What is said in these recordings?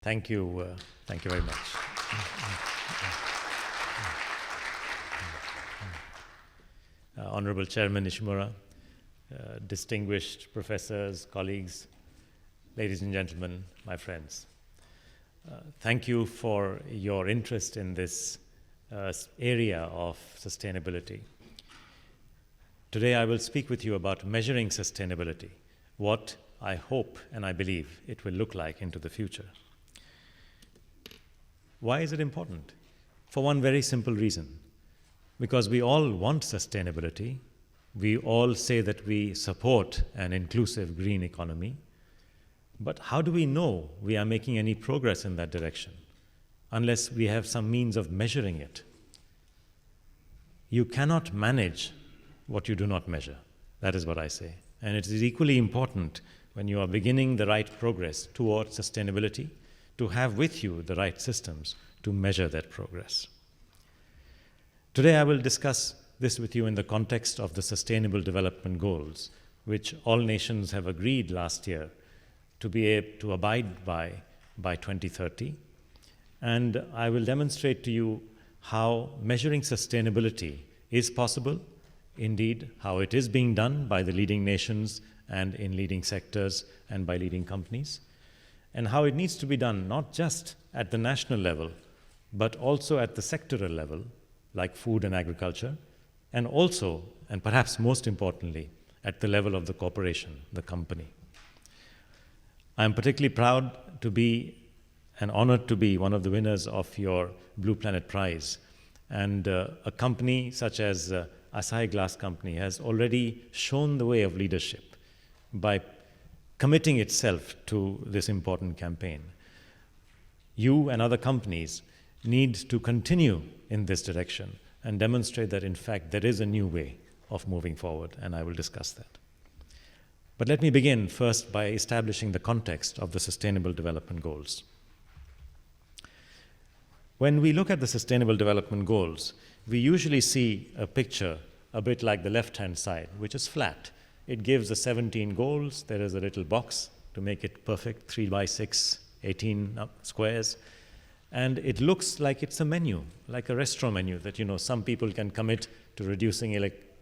Thank you very much. Honorable Chairman Nishimura, distinguished professors, colleagues, ladies and gentlemen, my friends. Thank you for your interest in this area of sustainability. Today I will speak with you about measuring sustainability, what I hope and I believe it will look like into the future. Why is it important? For one very simple reason. Because we all want sustainability. We all say that we support an inclusive green economy. But how do we know we are making any progress in that direction unless we have some means of measuring it? You cannot manage what you do not measure. That is what I say. And it is equally important when you are beginning the right progress towards sustainability to have with you the right systems to measure that progress. Today I will discuss this with you in the context of the Sustainable Development Goals, which all nations have agreed last year to be able to abide by 2030. And I will demonstrate to you how measuring sustainability is possible, indeed how it is being done by the leading nations and in leading sectors and by leading companies, and how it needs to be done not just at the national level, but also at the sectoral level, like food and agriculture, and also, and perhaps most importantly, at the level of the corporation, the company. I am particularly proud to be and honored to be one of the winners of your Blue Planet Prize. And a company such as Asahi Glass Company has already shown the way of leadership by committing itself to this important campaign. You and other companies need to continue in this direction and demonstrate that, in fact, there is a new way of moving forward, and I will discuss that. But let me begin first by establishing the context of the Sustainable Development Goals. When we look at the Sustainable Development Goals, we usually see a picture a bit like the left-hand side, which is flat. It gives the 17 goals. There is a little box to make it perfect, 3 by 6, 18 squares. And it looks like it's a menu, like a restaurant menu that, some people can commit to reducing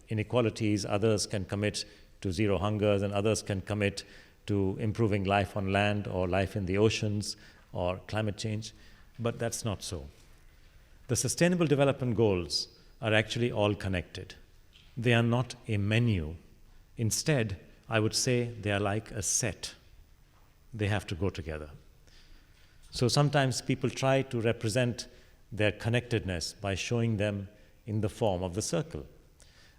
inequalities, others can commit to zero hungers, and others can commit to improving life on land or life in the oceans or climate change. But that's not so. The Sustainable Development Goals are actually all connected. They are not a menu. Instead, I would say they are like a set. They have to go together. So sometimes people try to represent their connectedness by showing them in the form of the circle.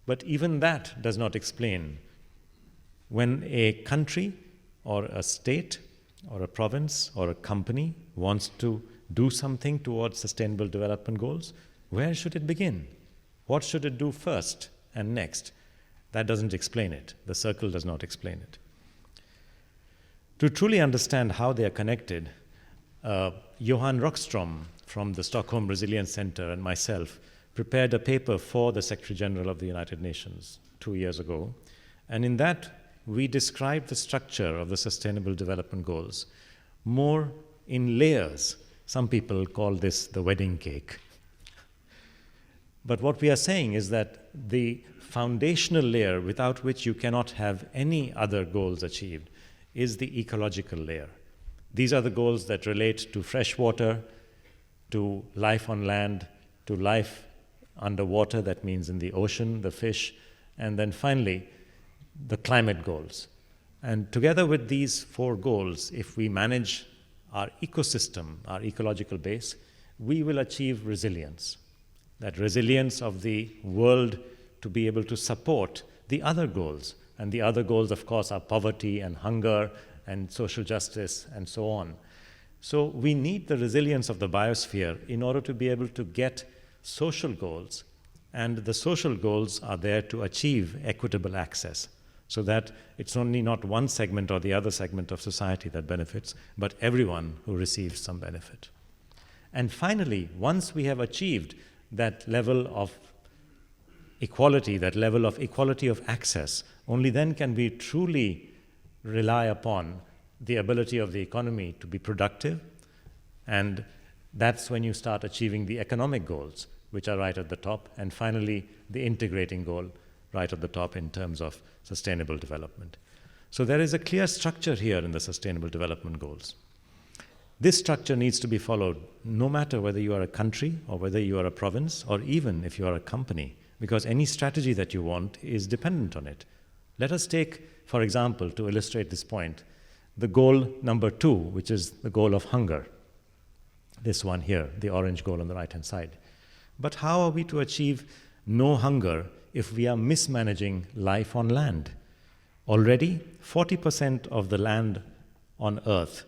But even that does not explain. When a country or a state or a province or a company wants to do something towards Sustainable Development Goals, where should it begin? What should it do first and next? That doesn't explain it. The circle does not explain it. To truly understand how they are connected, Johan Rockström from the Stockholm Resilience Center and myself prepared a paper for the Secretary General of the United Nations 2 years ago. And in that, we described the structure of the Sustainable Development Goals more in layers. Some people call this the wedding cake. But what we are saying is that the foundational layer without which you cannot have any other goals achieved is the ecological layer. These are the goals that relate to fresh water, to life on land, to life underwater, that means in the ocean, the fish, and then finally, the climate goals. And together with these 4 goals, if we manage our ecosystem, our ecological base, we will achieve resilience. That resilience of the world to be able to support the other goals. And the other goals, of course, are poverty and hunger and social justice, and so on. So we need the resilience of the biosphere in order to be able to get social goals, and the social goals are there to achieve equitable access, so that it's only not one segment or the other segment of society that benefits, but everyone who receives some benefit. And finally, once we have achieved that level of equality, that level of equality of access, only then can we truly rely upon the ability of the economy to be productive And that's when you start achieving the economic goals, which are right at the top, and finally the integrating goal right at the top in terms of sustainable development. So there is a clear structure here in the sustainable development goals. This structure needs to be followed no matter whether you are a country or whether you are a province or even if you are a company, because any strategy that you want is dependent on it. Let us take, for example, to illustrate this point, the goal number 2, which is the goal of hunger. This one here, the orange goal on the right-hand side. But how are we to achieve no hunger if we are mismanaging life on land? Already, 40% of the land on Earth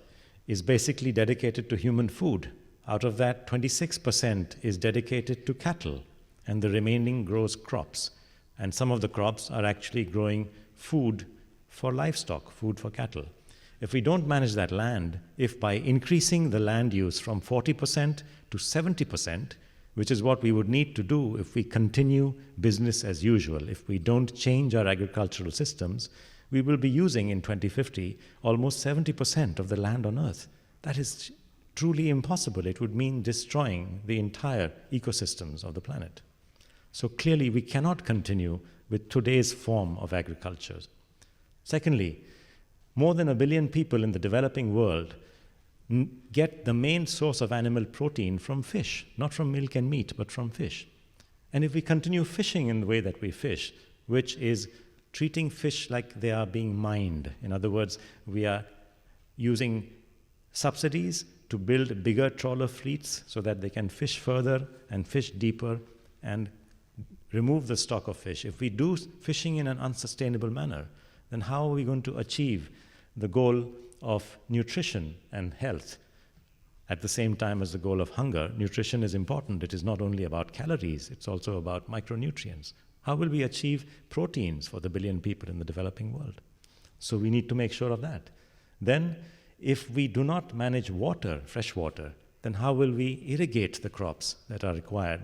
is basically dedicated to human food. Out of that, 26% is dedicated to cattle, and the remaining grows crops. And some of the crops are actually growing food for livestock, food for cattle. If we don't manage that land, if by increasing the land use from 40% to 70%, which is what we would need to do if we continue business as usual, if we don't change our agricultural systems, we will be using in 2050 almost 70% of the land on Earth. That is truly impossible. It would mean destroying the entire ecosystems of the planet. So clearly we cannot continue with today's form of agriculture. Secondly, more than 1 billion people in the developing world get the main source of animal protein from fish, not from milk and meat, but from fish. And if we continue fishing in the way that we fish, which is treating fish like they are being mined, in other words, we are using subsidies to build bigger trawler fleets so that they can fish further and fish deeper and remove the stock of fish. If we do fishing in an unsustainable manner, then how are we going to achieve the goal of nutrition and health at the same time as the goal of hunger? Nutrition is important. It is not only about calories, it's also about micronutrients. How will we achieve proteins for the 1 billion people in the developing world? So we need to make sure of that. Then, if we do not manage water, fresh water, then how will we irrigate the crops that are required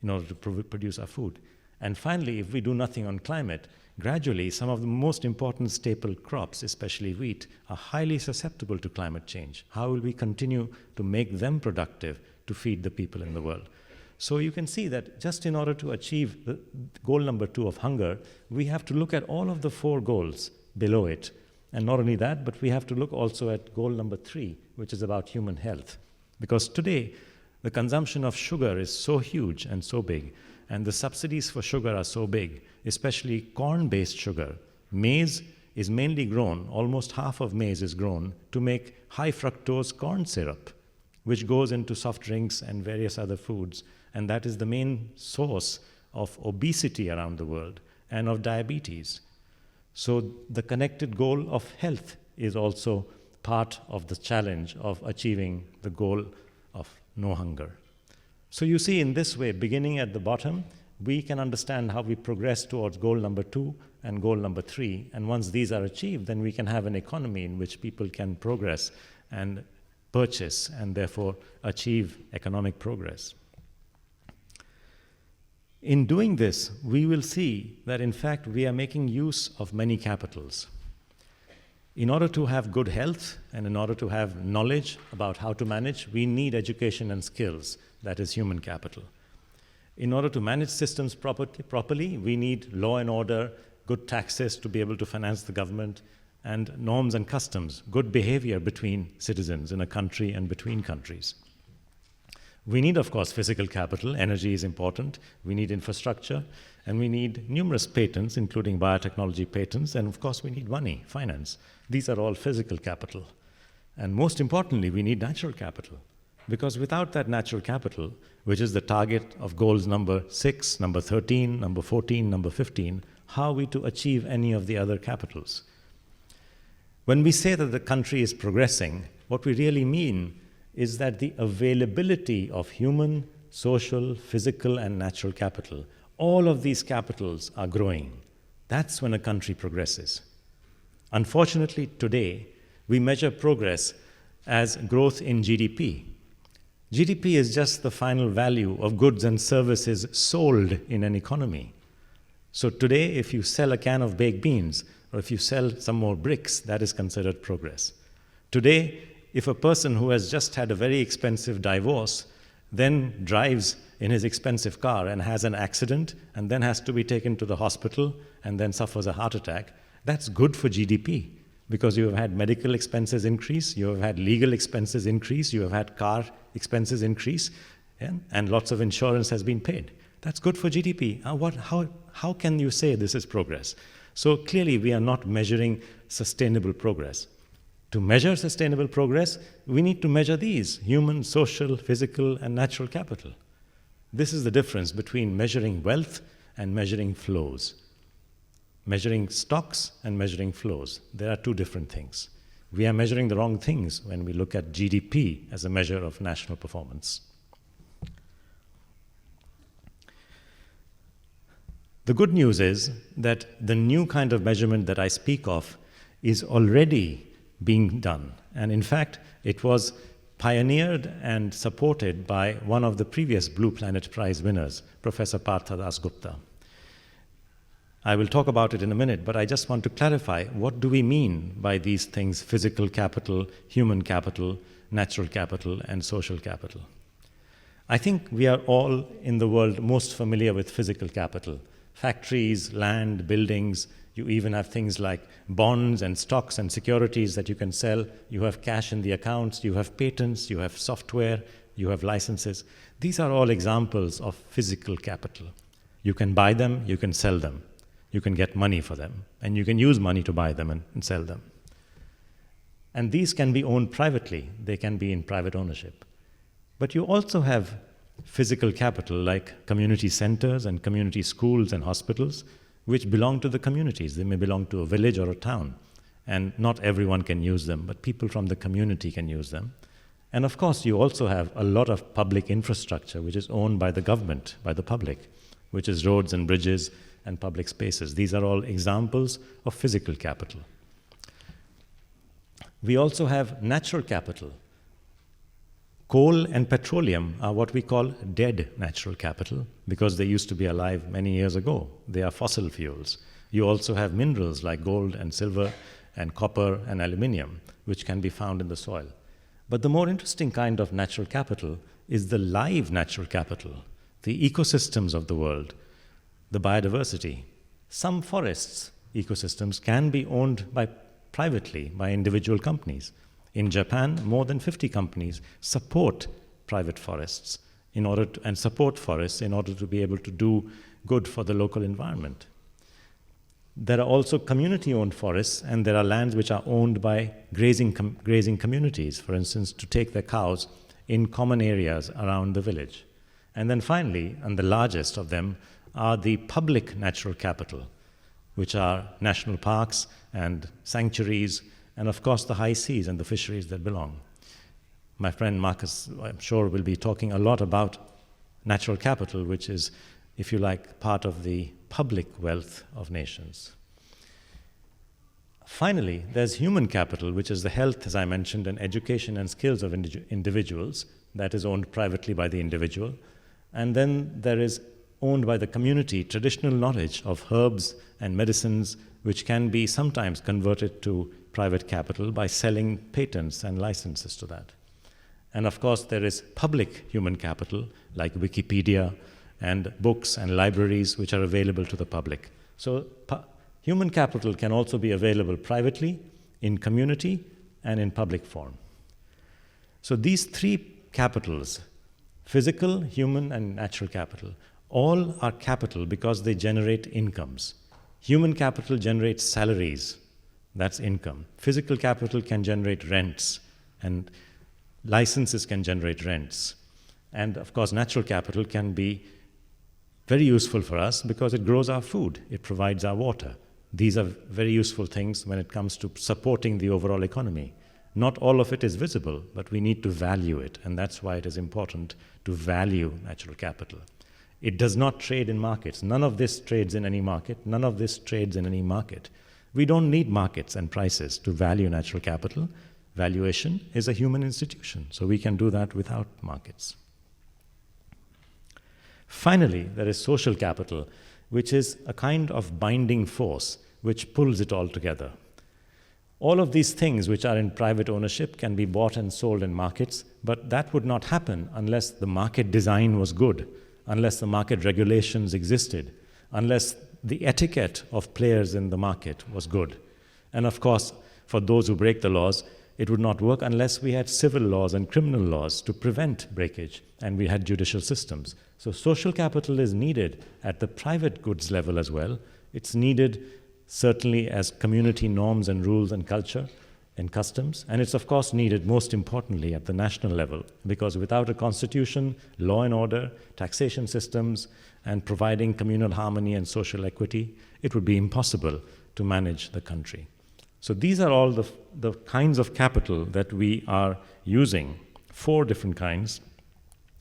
in order to produce our food? And finally, if we do nothing on climate, gradually some of the most important staple crops, especially wheat, are highly susceptible to climate change. How will we continue to make them productive to feed the people in the world? So you can see that just in order to achieve the goal number 2 of hunger, we have to look at all of the 4 goals below it. And not only that, but we have to look also at goal number 3, which is about human health. Because today, the consumption of sugar is so huge and so big, and the subsidies for sugar are so big, especially corn-based sugar. Maize is mainly grown, almost half of maize is grown, to make high fructose corn syrup, which goes into soft drinks and various other foods. And that is the main source of obesity around the world and of diabetes. So the connected goal of health is also part of the challenge of achieving the goal of no hunger. So you see, in this way, beginning at the bottom, we can understand how we progress towards goal number 2 and goal number 3. And once these are achieved, then we can have an economy in which people can progress and purchase and therefore achieve economic progress. In doing this, we will see that in fact we are making use of many capitals. In order to have good health and in order to have knowledge about how to manage, we need education and skills, that is human capital. In order to manage systems properly, we need law and order, good taxes to be able to finance the government, and norms and customs, good behavior between citizens in a country and between countries. We need, of course, physical capital. Energy is important. We need infrastructure. And we need numerous patents, including biotechnology patents. And, of course, we need money, finance. These are all physical capital. And most importantly, we need natural capital. Because without that natural capital, which is the target of goals number 6, number 13, number 14, number 15, how are we to achieve any of the other capitals? When we say that the country is progressing, what we really mean is that the availability of human, social, physical, and natural capital, all of these capitals are growing. That's when a country progresses. Unfortunately, today, we measure progress as growth in GDP. GDP is just the final value of goods and services sold in an economy. So today, if you sell a can of baked beans, or if you sell some more bricks, that is considered progress. Today, if a person who has just had a very expensive divorce then drives in his expensive car and has an accident and then has to be taken to the hospital and then suffers a heart attack, that's good for GDP because you have had medical expenses increase, you have had legal expenses increase, you have had car expenses increase, and lots of insurance has been paid. That's good for GDP. How can you say this is progress? So clearly we are not measuring sustainable progress. To measure sustainable progress, we need to measure these: human, social, physical, and natural capital. This is the difference between measuring wealth and measuring flows. Measuring stocks and measuring flows. There are two different things. We are measuring the wrong things when we look at GDP as a measure of national performance. The good news is that the new kind of measurement that I speak of is already being done. And in fact, it was pioneered and supported by one of the previous Blue Planet Prize winners, Professor Partha Dasgupta. I will talk about it in a minute, but I just want to clarify, what do we mean by these things: physical capital, human capital, natural capital, and social capital? I think we are all in the world most familiar with physical capital. Factories, land, buildings. You even have things like bonds and stocks and securities that you can sell. You have cash in the accounts, you have patents, you have software, you have licenses. These are all examples of physical capital. You can buy them, you can sell them. You can get money for them, and you can use money to buy them and sell them. And these can be owned privately. They can be in private ownership. But you also have physical capital like community centers and community schools and hospitals, which belong to the communities. They may belong to a village or a town, and not everyone can use them, but people from the community can use them. And of course, you also have a lot of public infrastructure which is owned by the government, by the public, which is roads and bridges and public spaces. These are all examples of physical capital. We also have natural capital. Coal and petroleum are what we call dead natural capital because they used to be alive many years ago. They are fossil fuels. You also have minerals like gold and silver and copper and aluminium, which can be found in the soil. But the more interesting kind of natural capital is the live natural capital, the ecosystems of the world, the biodiversity. Some forests ecosystems can be owned privately by individual companies. In Japan, more than 50 companies support private forests and support forests in order to be able to do good for the local environment. There are also community-owned forests, and there are lands which are owned by grazing communities, for instance, to take their cows in common areas around the village. And then finally, and the largest of them, are the public natural capital, which are national parks and sanctuaries, and of course the high seas and the fisheries that belong. My friend Marcus, I'm sure, will be talking a lot about natural capital, which is, if you like, part of the public wealth of nations. Finally, there's human capital, which is the health, as I mentioned, and education and skills of individuals. That is owned privately by the individual. And then there is owned by the community traditional knowledge of herbs and medicines, which can be sometimes converted to private capital by selling patents and licenses to that. And of course, there is public human capital like Wikipedia and books and libraries which are available to the public. So human capital can also be available privately, in community, and in public form. So these three capitals, physical, human, and natural capital, all are capital because they generate incomes. Human capital generates salaries. That's income. Physical capital can generate rents, and licenses can generate rents. And of course, natural capital can be very useful for us because it grows our food, it provides our water. These are very useful things when it comes to supporting the overall economy. Not all of it is visible, but we need to value it, and that's why it is important to value natural capital. It does not trade in markets. None of this trades in any market. None of this trades in any market. We don't need markets and prices to value natural capital. Valuation is a human institution, so we can do that without markets. Finally, there is social capital, which is a kind of binding force which pulls it all together. All of these things which are in private ownership can be bought and sold in markets, but that would not happen unless the market design was good, unless the market regulations existed, unless the etiquette of players in the market was good. And of course, for those who break the laws, it would not work unless we had civil laws and criminal laws to prevent breakage, and we had judicial systems. So social capital is needed at the private goods level as well. It's needed certainly as community norms and rules and culture and customs. And it's of course needed most importantly at the national level, because without a constitution, law and order, taxation systems, and providing communal harmony and social equity, it would be impossible to manage the country. So these are all the kinds of capital that we are using, 4 different kinds.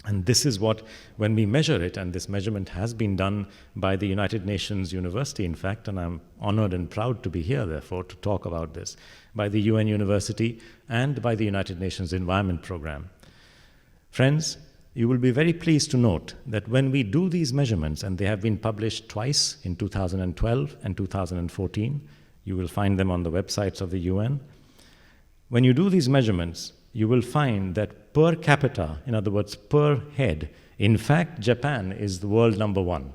And this is what, when we measure it, and this measurement has been done by the United Nations University, in fact, and I'm honored and proud to be here, therefore, to talk about this, by the UN University and by the United Nations Environment Program. Friends, you will be very pleased to note that when we do these measurements, and they have been published twice in 2012 and 2014, you will find them on the websites of the UN. When you do these measurements, you will find that per capita, in other words, per head, in fact, Japan is the world number 1.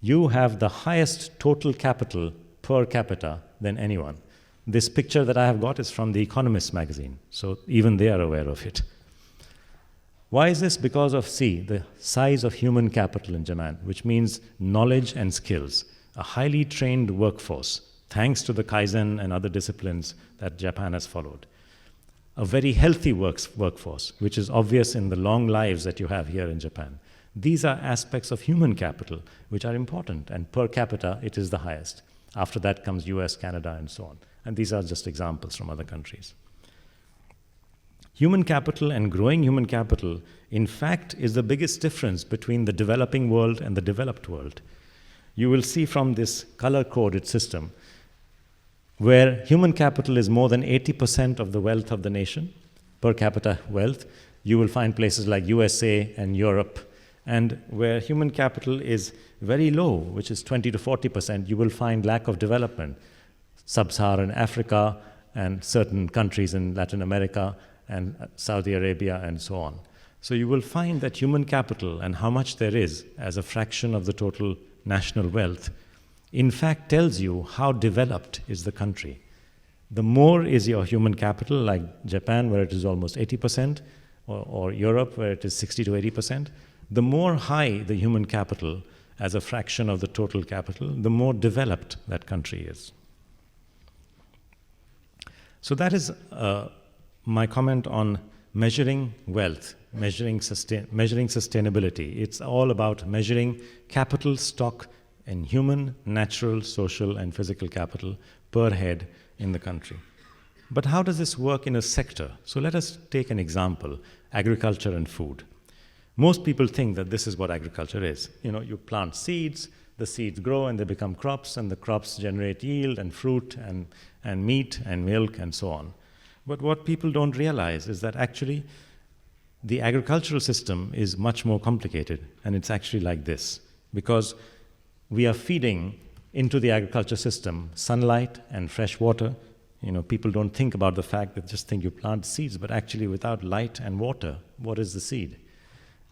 You have the highest total capital per capita than anyone. This picture that I have got is from The Economist magazine, so even they are aware of it. Why is this? Because of, the size of human capital in Japan, which means knowledge and skills, a highly trained workforce, thanks to the Kaizen and other disciplines that Japan has followed. A very healthy workforce, which is obvious in the long lives that you have here in Japan. These are aspects of human capital which are important, and per capita it is the highest. After that comes US, Canada, and so on. And these are just examples from other countries. Human capital and growing human capital, in fact, is the biggest difference between the developing world and the developed world. You will see from this color-coded system where human capital is more than 80% of the wealth of the nation, per capita wealth, you will find places like USA and Europe. And where human capital is very low, which is 20 to 40%, you will find lack of development. Sub-Saharan Africa and certain countries in Latin America and Saudi Arabia and so on. So you will find that human capital and how much there is as a fraction of the total national wealth in fact tells you how developed is the country. The more is your human capital, like Japan, where it is almost 80%, or Europe, where it is 60 to 80%, the more high the human capital as a fraction of the total capital, the more developed that country is. So that is my comment on measuring wealth, measuring sustainability. It's all about measuring capital stock in human, natural, social, and physical capital per head in the country. But how does this work in a sector? So let us take an example, agriculture and food. Most people think that this is what agriculture is. You plant seeds, the seeds grow and they become crops, and the crops generate yield and fruit and meat and milk and so on. But what people don't realize is that actually the agricultural system is much more complicated, and it's actually like this, because we are feeding into the agriculture system sunlight and fresh water. People don't think about the fact that just think you plant seeds, but actually without light and water, what is the seed?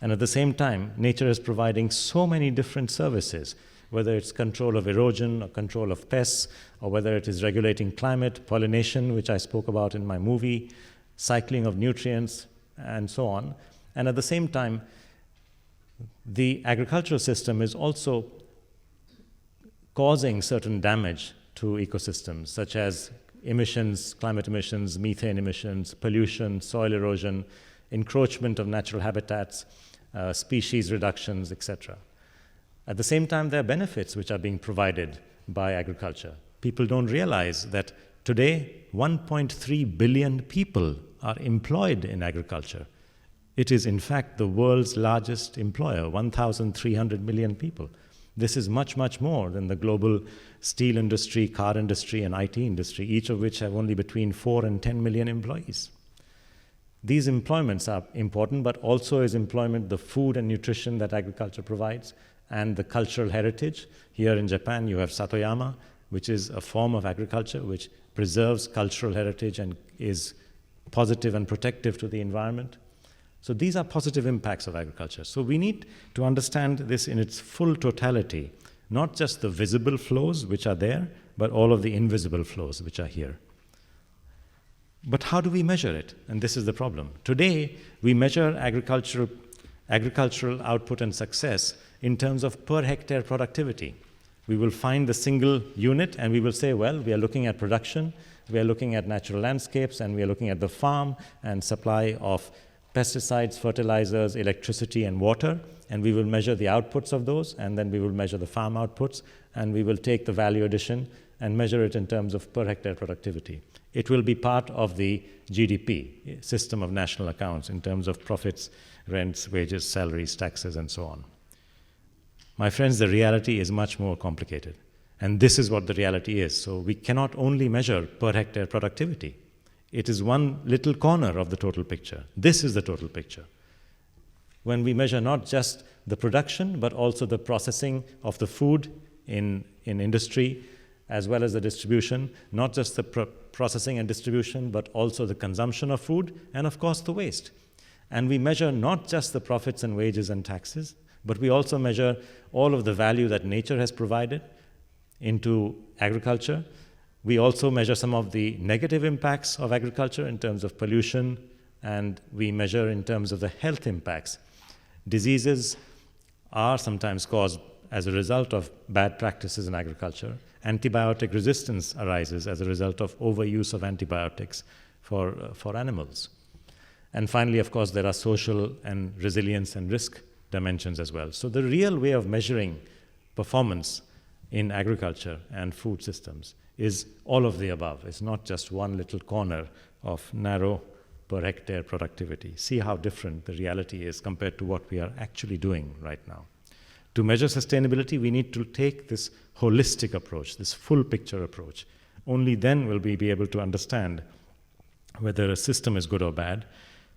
And at the same time, nature is providing so many different services, whether it's control of erosion or control of pests, or whether it is regulating climate, pollination, which I spoke about in my movie, cycling of nutrients, and so on. And at the same time, the agricultural system is also causing certain damage to ecosystems, such as emissions, climate emissions, methane emissions, pollution, soil erosion, encroachment of natural habitats, species reductions, etc. At the same time, there are benefits which are being provided by agriculture. People don't realize that today 1.3 billion people are employed in agriculture. It is in fact the world's largest employer, 1,300 million people. This is much, much more than the global steel industry, car industry, and IT industry, each of which have only between 4 and 10 million employees. These employments are important, but also is employment the food and nutrition that agriculture provides, and the cultural heritage. Here in Japan, you have Satoyama, which is a form of agriculture which preserves cultural heritage and is positive and protective to the environment. So these are positive impacts of agriculture. So we need to understand this in its full totality, not just the visible flows which are there, but all of the invisible flows which are here. But how do we measure it? And this is the problem. Today, we measure agricultural output and success in terms of per hectare productivity. We will find the single unit and we will say, well, we are looking at production, we are looking at natural landscapes, and we are looking at the farm and supply of pesticides, fertilizers, electricity, and water, and we will measure the outputs of those, and then we will measure the farm outputs, and we will take the value addition and measure it in terms of per hectare productivity. It will be part of the GDP, system of national accounts, in terms of profits, rents, wages, salaries, taxes, and so on. My friends, the reality is much more complicated, and this is what the reality is. So we cannot only measure per hectare productivity. It is one little corner of the total picture. This is the total picture. When we measure not just the production, but also the processing of the food in industry, as well as the distribution, not just the processing and distribution, but also the consumption of food, and of course the waste. And we measure not just the profits and wages and taxes, but we also measure all of the value that nature has provided into agriculture. We also measure some of the negative impacts of agriculture in terms of pollution, and we measure in terms of the health impacts. Diseases are sometimes caused as a result of bad practices in agriculture. Antibiotic resistance arises as a result of overuse of antibiotics for animals. And finally, of course, there are social and resilience and risk dimensions as well. So the real way of measuring performance in agriculture and food systems is all of the above. It's not just one little corner of narrow per hectare productivity. See how different the reality is compared to what we are actually doing right now. To measure sustainability, we need to take this holistic approach, this full picture approach. Only then will we be able to understand whether a system is good or bad.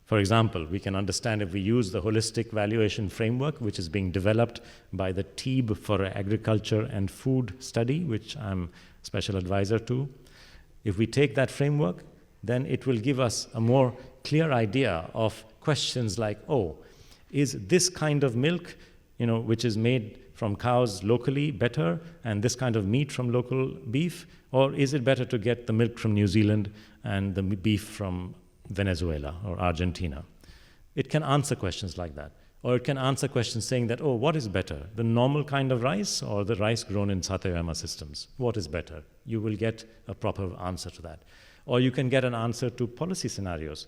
For example, we can understand if we use the holistic valuation framework, which is being developed by the TEEB for Agriculture and Food Study, which I'm special advisor to. If we take that framework, then it will give us a more clear idea of questions like, oh, is this kind of milk, which is made from cows locally better, and this kind of meat from local beef, or is it better to get the milk from New Zealand and the beef from Venezuela or Argentina? It can answer questions like that. Or it can answer questions saying that, oh, what is better, the normal kind of rice or the rice grown in Satayama systems? What is better? You will get a proper answer to that. Or you can get an answer to policy scenarios.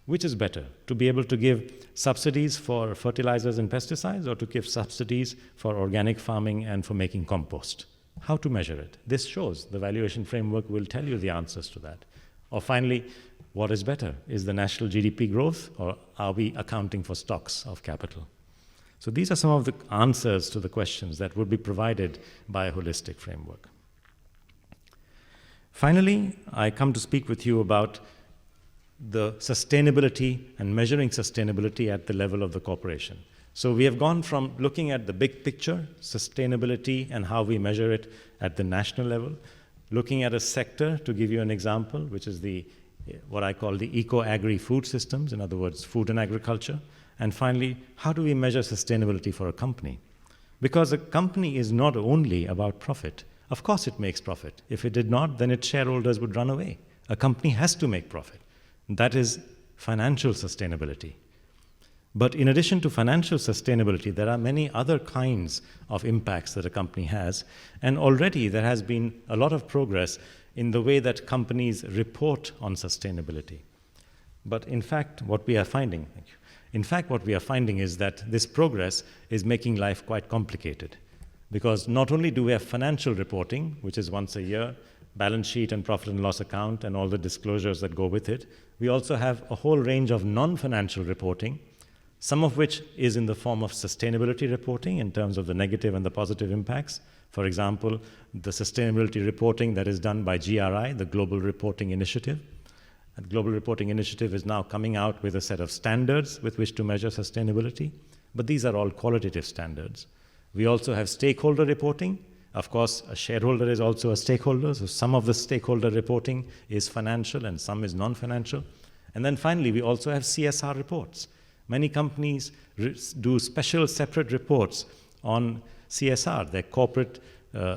Which is better, to be able to give subsidies for fertilizers and pesticides, or to give subsidies for organic farming and for making compost? How to measure it? This shows the valuation framework will tell you the answers to that. Or finally, what is better? Is the national GDP growth, or are we accounting for stocks of capital? So these are some of the answers to the questions that would be provided by a holistic framework. Finally, I come to speak with you about the sustainability and measuring sustainability at the level of the corporation. So we have gone from looking at the big picture, sustainability and how we measure it at the national level, looking at a sector, to give you an example, which is what I call the eco-agri food systems, in other words, food and agriculture. And finally, how do we measure sustainability for a company? Because a company is not only about profit. Of course it makes profit. If it did not, then its shareholders would run away. A company has to make profit. That is financial sustainability. But in addition to financial sustainability, there are many other kinds of impacts that a company has. And already there has been a lot of progress in the way that companies report on sustainability. But in fact, what we are finding is that this progress is making life quite complicated. Because not only do we have financial reporting, which is once a year, balance sheet and profit and loss account and all the disclosures that go with it, we also have a whole range of non-financial reporting, some of which is in the form of sustainability reporting in terms of the negative and the positive impacts. For example, the sustainability reporting that is done by GRI, the Global Reporting Initiative. The Global Reporting Initiative is now coming out with a set of standards with which to measure sustainability, but these are all qualitative standards. We also have stakeholder reporting, Of course, a shareholder is also a stakeholder, so some of the stakeholder reporting is financial and some is non-financial. And then finally, we also have CSR reports. Many companies do special separate reports on CSR, their corporate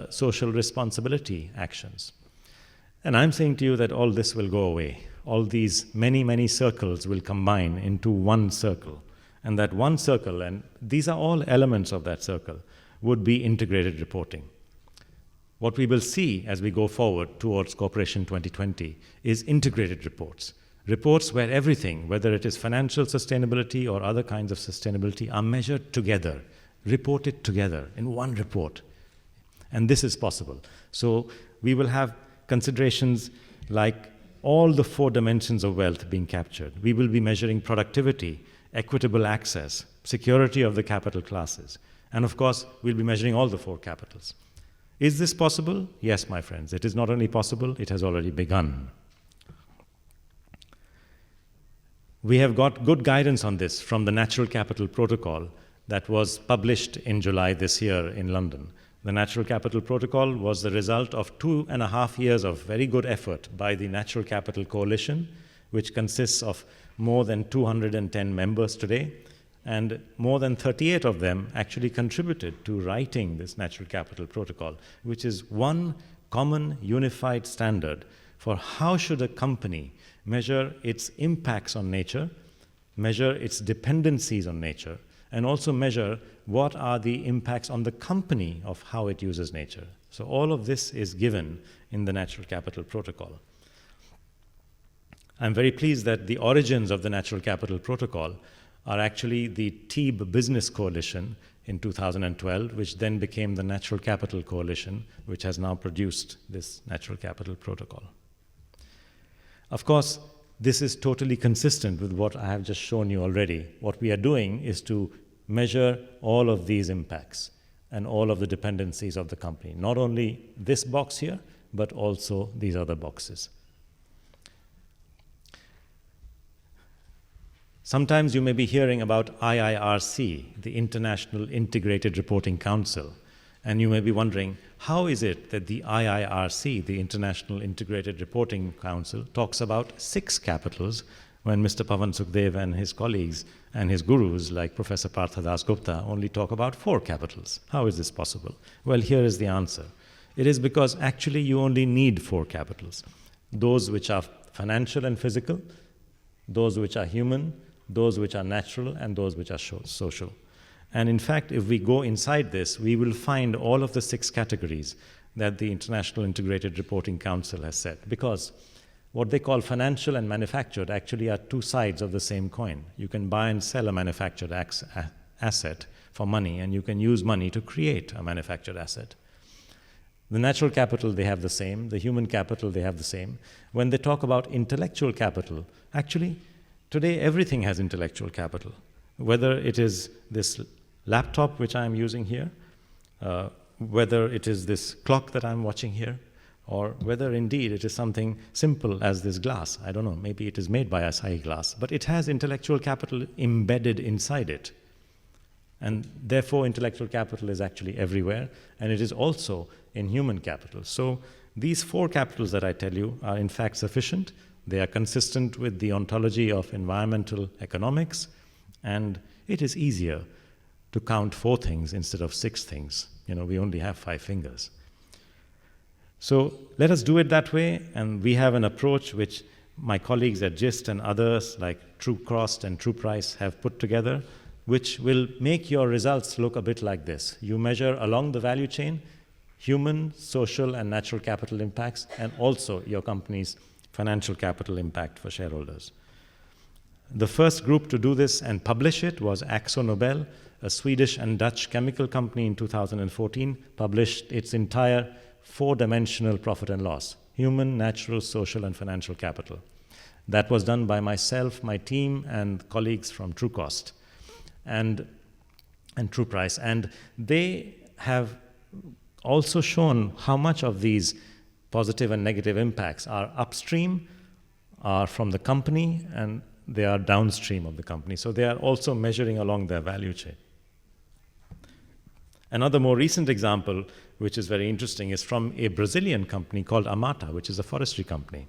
social responsibility actions. And I'm saying to you that all this will go away. All these many, many circles will combine into one circle. And that one circle, and these are all elements of that circle, would be integrated reporting. What we will see as we go forward towards Corporation 2020 is integrated reports. Reports where everything, whether it is financial sustainability or other kinds of sustainability, are measured together, reported together in one report. And this is possible. So we will have considerations like all the 4 dimensions of wealth being captured. We will be measuring productivity, equitable access, security of the capital classes. And of course, we'll be measuring all the 4 capitals. Is this possible? Yes, my friends. It is not only possible, it has already begun. We have got good guidance on this from the Natural Capital Protocol that was published in July this year in London. The Natural Capital Protocol was the result of 2.5 years of very good effort by the Natural Capital Coalition, which consists of more than 210 members today, and more than 38 of them actually contributed to writing this Natural Capital Protocol, which is one common unified standard for how should a company measure its impacts on nature, measure its dependencies on nature, and also measure what are the impacts on the company of how it uses nature. So all of this is given in the Natural Capital Protocol. I'm very pleased that the origins of the Natural Capital Protocol are actually the TEEB Business Coalition in 2012, which then became the Natural Capital Coalition, which has now produced this Natural Capital Protocol. Of course, this is totally consistent with what I have just shown you already. What we are doing is to measure all of these impacts and all of the dependencies of the company, not only this box here, but also these other boxes. Sometimes you may be hearing about IIRC, the International Integrated Reporting Council, and you may be wondering, how is it that the IIRC, the International Integrated Reporting Council, talks about 6 capitals when Mr. Pavan Sukhdev and his colleagues and his gurus like Professor Partha Dasgupta only talk about 4 capitals? How is this possible? Well, here is the answer. It is because actually you only need 4 capitals. Those which are financial and physical, those which are human, those which are natural, and those which are social. And in fact, if we go inside this, we will find all of the 6 categories that the International Integrated Reporting Council has set, because what they call financial and manufactured actually are 2 sides of the same coin. You can buy and sell a manufactured asset for money, and you can use money to create a manufactured asset. The natural capital, they have the same. The human capital, they have the same. When they talk about intellectual capital, actually, today everything has intellectual capital. Whether it is this laptop which I'm using here, whether it is this clock that I'm watching here, or whether indeed it is something simple as this glass. I don't know, maybe it is made by Asahi glass, but it has intellectual capital embedded inside it. And therefore, intellectual capital is actually everywhere, and it is also in human capital. So these 4 capitals that I tell you are in fact sufficient. They are consistent with the ontology of environmental economics, and it is easier to count 4 things instead of 6 things. You know, we only have 5 fingers. So let us do it that way, and we have an approach which my colleagues at GIST and others like TrueCost and TruePrice have put together, which will make your results look a bit like this. You measure along the value chain human, social, and natural capital impacts, and also your company's financial capital impact for shareholders. The first group to do this and publish it was AkzoNobel, a Swedish and Dutch chemical company in 2014, published its entire 4-dimensional profit and loss: human, natural, social, and financial capital. That was done by myself, my team, and colleagues from TrueCost and TruePrice. And they have also shown how much of these positive and negative impacts are upstream, are from the company, and they are downstream of the company. So they are also measuring along their value chain. Another more recent example, which is very interesting, is from a Brazilian company called Amata, which is a forestry company.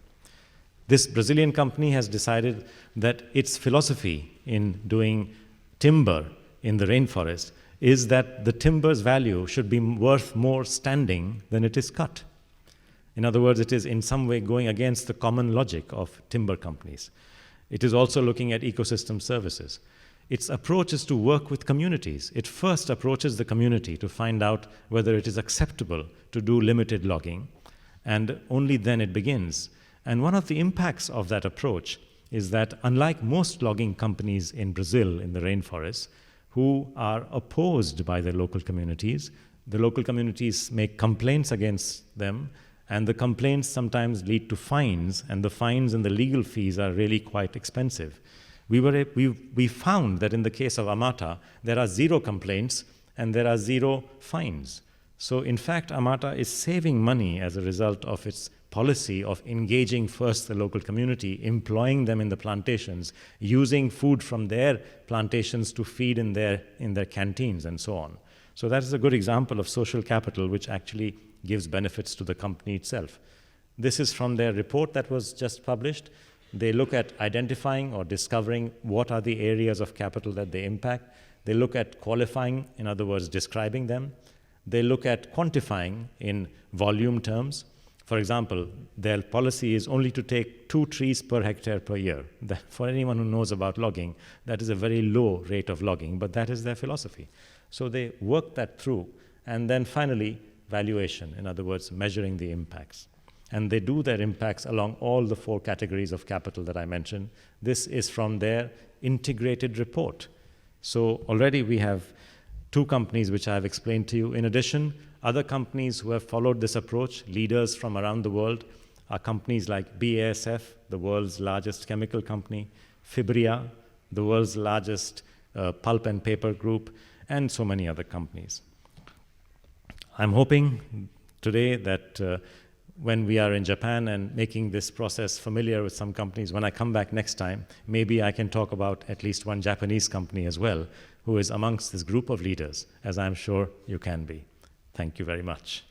This Brazilian company has decided that its philosophy in doing timber in the rainforest is that the timber's value should be worth more standing than it is cut. In other words, it is in some way going against the common logic of timber companies. It is also looking at ecosystem services. Its approach is to work with communities. It first approaches the community to find out whether it is acceptable to do limited logging, and only then it begins. And one of the impacts of that approach is that unlike most logging companies in Brazil in the rainforest, who are opposed by the local communities make complaints against them, and the complaints sometimes lead to fines, and the fines and the legal fees are really quite expensive. We found that in the case of Amata, there are 0 complaints and there are 0 fines. So in fact, Amata is saving money as a result of its policy of engaging first the local community, employing them in the plantations, using food from their plantations to feed in their canteens and so on. So that is a good example of social capital which actually gives benefits to the company itself. This is from their report that was just published. They look at identifying or discovering what are the areas of capital that they impact. They look at qualifying, in other words, describing them. They look at quantifying in volume terms. For example, their policy is only to take 2 trees per hectare per year. For anyone who knows about logging, that is a very low rate of logging, but that is their philosophy. So they work that through. And then finally, valuation, in other words, measuring the impacts. And they do their impacts along all the 4 categories of capital that I mentioned. This is from their integrated report. So already we have 2 companies which I have explained to you. In addition, other companies who have followed this approach, leaders from around the world, are companies like BASF, the world's largest chemical company, Fibria, the world's largest pulp and paper group, and so many other companies. I'm hoping today that when we are in Japan and making this process familiar with some companies, when I come back next time, maybe I can talk about at least one Japanese company as well, who is amongst this group of leaders, as I'm sure you can be. Thank you very much.